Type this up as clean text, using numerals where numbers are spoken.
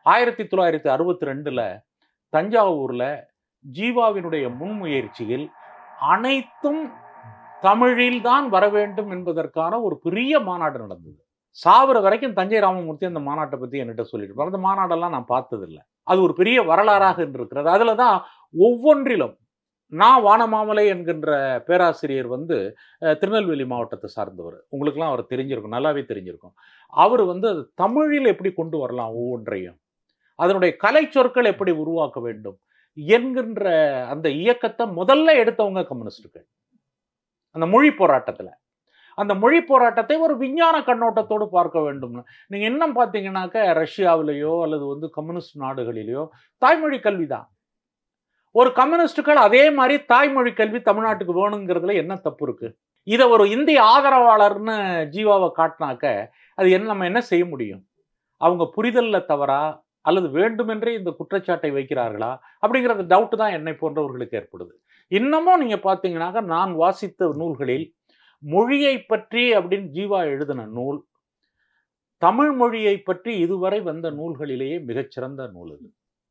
1962ல தஞ்சாவூர்ல ஜீவாவினுடைய முன்முயற்சியில் அனைத்தும் தமிழில் தான் வர வேண்டும் என்பதற்கான ஒரு பெரிய மாநாடு நடந்தது. சாவர வரைக்கும் தஞ்சை ராமமூர்த்தி அந்த மாநாட்டை பத்தி என்கிட்ட சொல்லியிருப்பார். அந்த மாநாடெல்லாம் நான் பார்த்ததில்ல. அது ஒரு பெரிய வரலாறாக இருக்கிறது. அதுல தான் ஒவ்வொன்றிலும் வானமாமலை என்கின்ற பேராசிரியர் வந்து திருநெல்வேலி மாவட்டத்தை சார்ந்தவர். உங்களுக்கெல்லாம் அவர் தெரிஞ்சிருக்கும், நல்லாவே தெரிஞ்சிருக்கும். அவர் வந்து தமிழில் எப்படி கொண்டு வரலாம் ஒவ்வொன்றையும், அதனுடைய கலை சொற்கள் எப்படி உருவாக்க வேண்டும் என்கின்ற அந்த இயக்கத்தை முதல்ல எடுத்தவங்க கம்யூனிஸ்டுகள். அந்த மொழி போராட்டத்தில் அந்த மொழி போராட்டத்தை ஒரு விஞ்ஞான கண்ணோட்டத்தோடு பார்க்க வேண்டும். நீங்க இன்னும் பார்த்தீங்கன்னாக்க ரஷ்யாவிலேயோ அல்லது வந்து கம்யூனிஸ்ட் நாடுகளிலேயோ தாய்மொழி கல்வி தான். ஒரு கம்யூனிஸ்டுகள் அதே மாதிரி தாய்மொழி கல்வி தமிழ்நாட்டுக்கு வேணுங்கிறதுல என்ன தப்பு இருக்கு? இதை ஒரு இந்திய ஆதரவாளர்னு ஜீவாவை காட்டினாக்க அது நம்ம என்ன செய்ய முடியும்? அவங்க புரிதல்ல தவறா அல்லது வேண்டுமென்றே இந்த குற்றச்சாட்டை வைக்கிறார்களா அப்படிங்கிறது டவுட் தான் என்னை போன்றவர்களுக்கு ஏற்படுது. இன்னமும் நீங்க பார்த்தீங்கன்னாக்க நான் வாசித்த நூல்களில் மொழியை பற்றி அப்படின்னு ஜீவா எழுதின நூல் தமிழ் மொழியை பற்றி இதுவரை வந்த நூல்களிலேயே மிகச்சிறந்த நூல் இது.